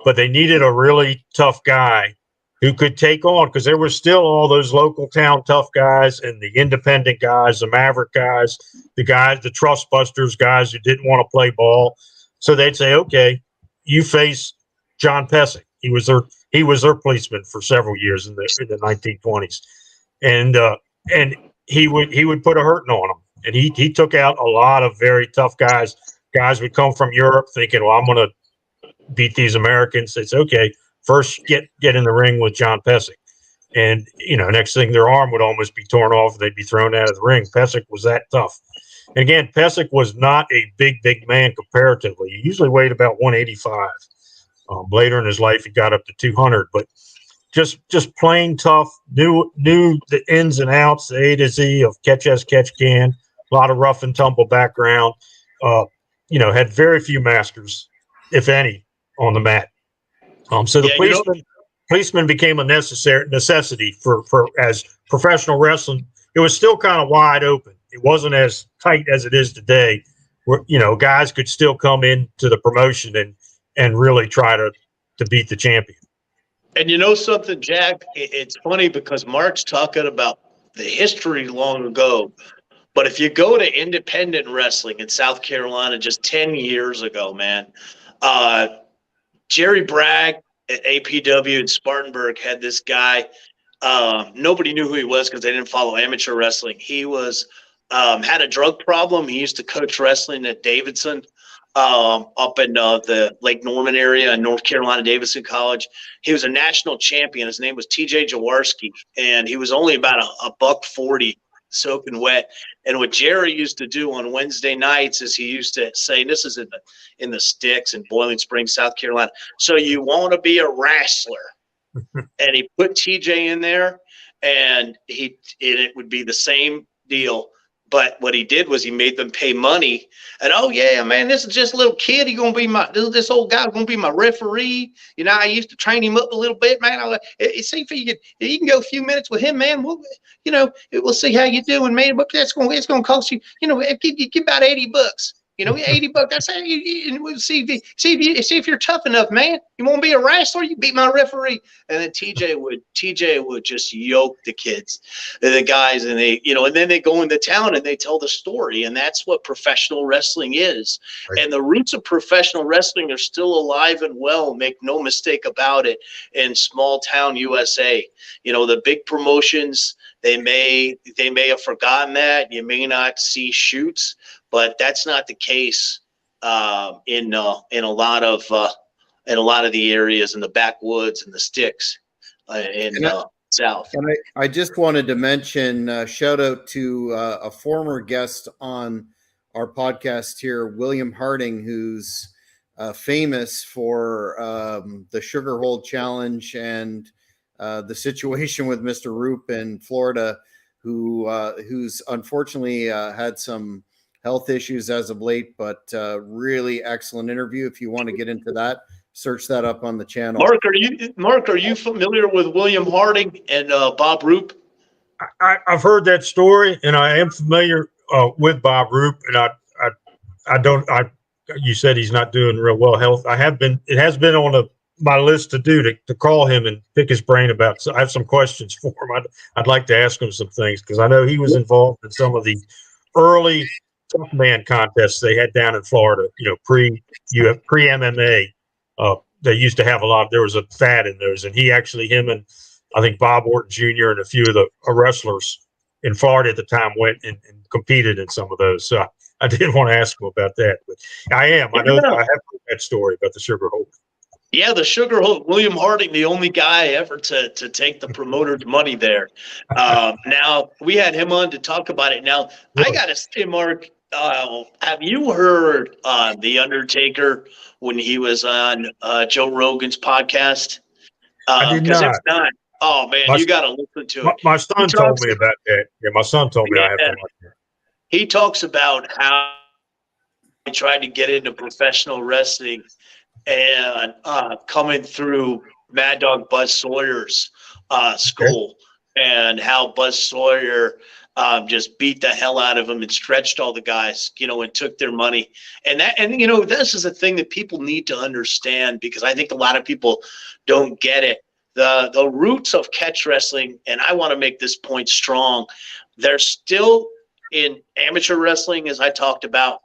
But they needed a really tough guy who could take on, because there were still all those local town tough guys and the independent guys, the maverick guys, the trust busters, guys who didn't want to play ball. So they'd say, okay, you face John Pesic. He was their policeman for several years in the 1920s. And he would put a hurting on them. And he took out a lot of very tough guys. Guys would come from Europe thinking, well, I'm going to beat these Americans. It's okay. First, get in the ring with John Pesic. And, next thing, their arm would almost be torn off. They'd be thrown out of the ring. Pesic was that tough. And again, Pesic was not a big man comparatively. He usually weighed about 185. Later in his life, he got up to 200. But just plain tough, knew the ins and outs, the A to Z of catch as catch can, a lot of rough and tumble background, had very few masters, if any, on the mat. So the policeman became a necessity for as professional wrestling. It was still kind of wide open. It wasn't as tight as it is today, where, guys could still come into the promotion and really try to beat the champion. And something, Jack, it's funny because Mark's talking about the history long ago. But if you go to independent wrestling in South Carolina just 10 years ago, man, Jerry Bragg at APW in Spartanburg had this guy. Nobody knew who he was because they didn't follow amateur wrestling. He was had a drug problem. He used to coach wrestling at Davidson up in the Lake Norman area in North Carolina, Davidson College. He was a national champion. His name was TJ Jaworski, and he was only about a $140 soaking wet. And what Jerry used to do on Wednesday nights is he used to say, this is in the sticks in Boiling Springs, South Carolina. So you want to be a wrestler. And he put TJ in there, and it would be the same deal. But what he did was he made them pay money. And, oh, yeah, man, this is just a little kid. He's going to be this old guy's going to be my referee. I used to train him up a little bit, man. See if you can go a few minutes with him, man. We'll see how you doing, man. But it's going to cost you, give about $80. $80. That's how we'll see if you're tough enough, man. You want to be a wrestler? You beat my referee. And then TJ would just yoke the kids, the guys, and and then they go into town and they tell the story, and that's what professional wrestling is. Right. And the roots of professional wrestling are still alive and well. Make no mistake about it. In small town USA, the big promotions, they may have forgotten that. You may not see shoots. But that's not the case in a lot of in a lot of the areas in the backwoods and the sticks in South. And I just wanted to mention, shout out to a former guest on our podcast here, William Harding, who's famous for the Sugar Hole Challenge and the situation with Mr. Roop in Florida, who's unfortunately had some health issues as of late, but really excellent interview. If you want to get into that, search that up on the channel. Mark, are you familiar with William Harding and Bob Roop? I've heard that story, and I am familiar with Bob Roop, and you said he's not doing real well health. It has been on my list to call him and pick his brain about. So I have some questions for him. I'd like to ask him some things, because I know he was involved in some of the early tough man contests they had down in Florida, pre MMA. They used to have there was a fad in those, and him and I think Bob Orton Jr. and a few of the wrestlers in Florida at the time went and competed in some of those. So I did want to ask him about that, but I know I have heard that story about the Sugar Hole. Yeah, the Sugar Hole. William Harding, the only guy ever to take the promoter's money there. Now we had him on to talk about it. Now I got to say, Mark, have you heard The Undertaker when he was on Joe Rogan's podcast? I did not. It's not. Oh man, you got to listen to it. My son told me about that. Yeah, my son told me I have to watch that. He talks about how he tried to get into professional wrestling and coming through Mad Dog Buzz Sawyer's school, and how Buzz Sawyer just beat the hell out of him and stretched all the guys, and took their money. And this is a thing that people need to understand, because I think a lot of people don't get it. The roots of catch wrestling, and I want to make this point strong, they're still in amateur wrestling, as I talked about.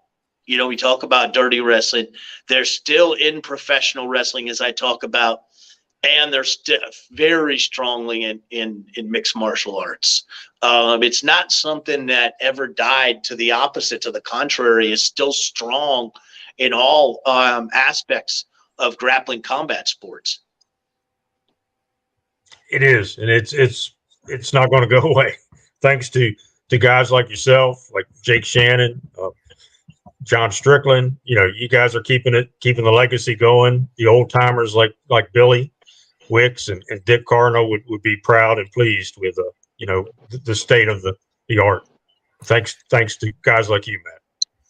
We talk about dirty wrestling. They're still in professional wrestling, as I talk about, and they're still very strongly in mixed martial arts. It's not something that ever died. To the opposite, to the contrary, is still strong in all aspects of grappling combat sports. It is, and it's not going to go away, thanks to guys like yourself, like Jake Shannon, John Strickland. You guys are keeping the legacy going. The old timers like Billy Wicks and Dick Carno would be proud and pleased with the state of the art. Thanks to guys like you, Matt.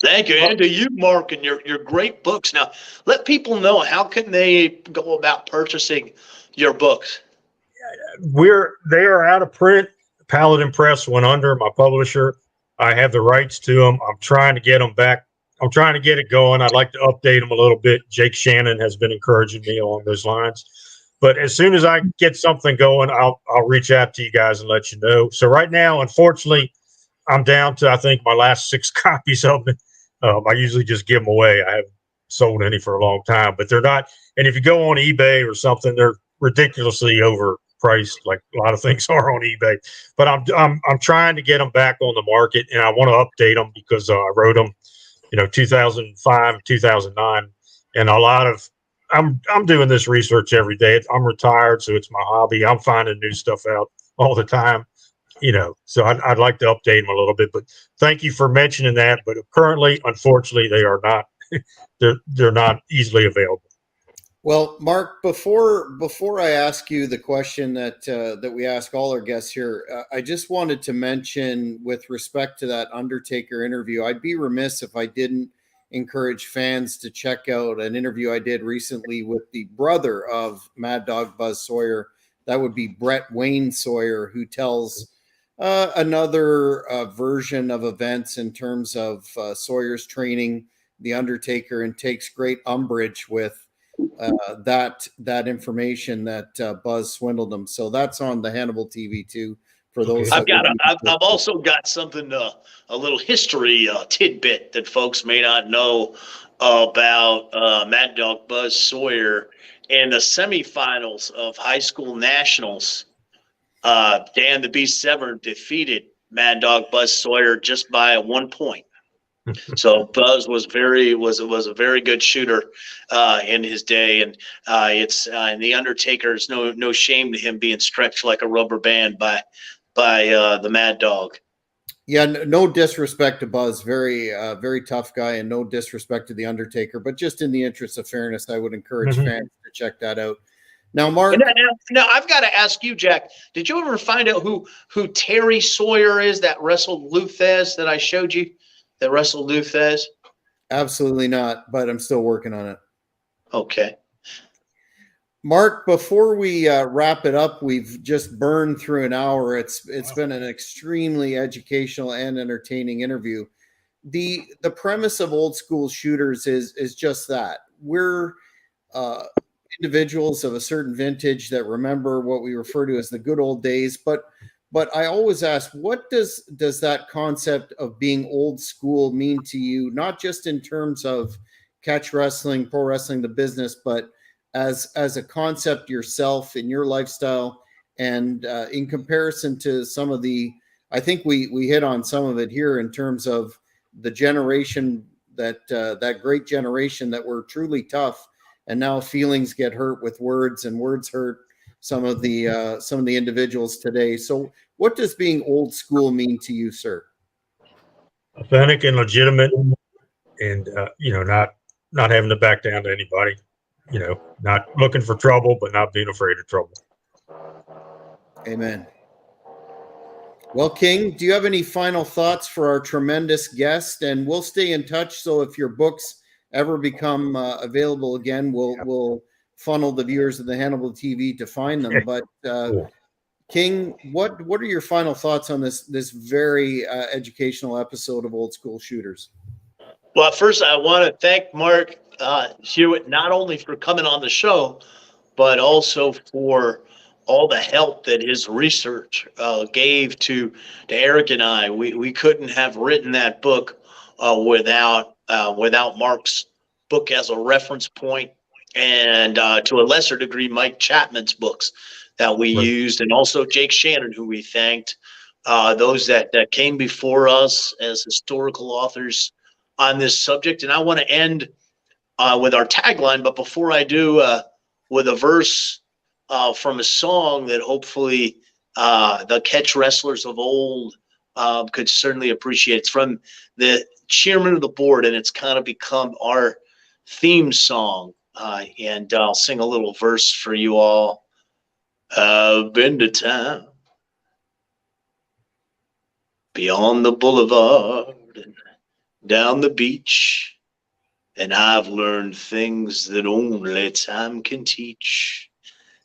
Thank you, and to you, Mark, and your great books. Now, let people know, how can they go about purchasing your books? They are out of print. Paladin Press went under, my publisher. I have the rights to them. I'm trying to get them back. I'm trying to get it going. I'd like to update them a little bit. Jake Shannon has been encouraging me along those lines. But as soon as I get something going, I'll reach out to you guys and let you know. So right now, unfortunately, I'm down to, I think, my last 6 copies of it. I usually just give them away. I haven't sold any for a long time, but they're not. And if you go on eBay or something, they're ridiculously overpriced, like a lot of things are on eBay. But I'm trying to get them back on the market, and I want to update them because I wrote them, 2005, 2009, and a lot of. I'm doing this research every day. I'm retired, so it's my hobby. I'm finding new stuff out all the time, so I'd like to update them a little bit. But thank you for mentioning that. But currently, unfortunately, they are not. They're not easily available. Well, Mark, before I ask you the question that we ask all our guests here, I just wanted to mention, with respect to that Undertaker interview, I'd be remiss if I didn't encourage fans to check out an interview I did recently with the brother of Mad Dog Buzz Sawyer. That would be Brett Wayne Sawyer, who tells another version of events in terms of Sawyer's training the Undertaker, and takes great umbrage with that information that Buzz swindled him. So that's on the Hannibal TV too. For those, I've also got something, a little history tidbit that folks may not know about Mad Dog Buzz Sawyer. In the semifinals of high school nationals, Dan the Beast Severn defeated Mad Dog Buzz Sawyer just by 1 point. So Buzz was a very good shooter in his day, and and the Undertaker's no shame to him being stretched like a rubber band by the Mad Dog. Yeah, no disrespect to Buzz, very tough guy, and no disrespect to the Undertaker, but just in the interest of fairness, I would encourage fans to check that out. Now, Mark. Now I've got to ask you, Jack. Did you ever find out who Terry Sawyer is that wrestled Luthez that I showed you? That wrestled Luthez? Absolutely not, but I'm still working on it. Okay. Mark, before we wrap it up, we've just burned through an hour. It's been an extremely educational and entertaining interview. The premise of Old School Shooters is just that. We're individuals of a certain vintage that remember what we refer to as the good old days, but I always ask, what does that concept of being old school mean to you, not just in terms of catch wrestling, pro wrestling, the business, but as a concept yourself in your lifestyle, and in comparison to some of I think we hit on some of it here in terms of the generation that great generation that were truly tough, and now feelings get hurt with words, and words hurt some of the individuals today. So what does being old school mean to you, sir? Authentic and legitimate, and not having to back down to anybody. Not looking for trouble, but not being afraid of trouble. Amen. Well, King, do you have any final thoughts for our tremendous guest? And we'll stay in touch. So if your books ever become available again, we'll funnel the viewers of the Hannibal TV to find them. But Cool. King, what are your final thoughts on this very educational episode of Old School Shooters? Well, first I want to thank Mark Hewitt not only for coming on the show, but also for all the help that his research gave to Eric and I. We couldn't have written that book without Mark's book as a reference point, and to a lesser degree, Mike Chapman's books that we used, and also Jake Shannon, who we thanked, those that came before us as historical authors on this subject. And I want to end with our tagline, but before I do, with a verse from a song that hopefully the catch wrestlers of old could certainly appreciate. It's from the chairman of the board, and it's kind of become our theme song. And I'll sing a little verse for you all. I've been to town beyond the boulevard and down the beach, and I've learned things that only time can teach.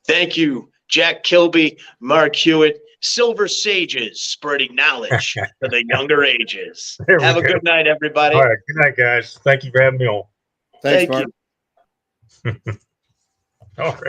Thank you, Jack Kilby, Mark Hewitt, Silver Sages, spreading knowledge for the younger ages. Have a good night, everybody. All right. Good night, guys. Thank you for having me on. Thanks, Thank Mark. you. All right.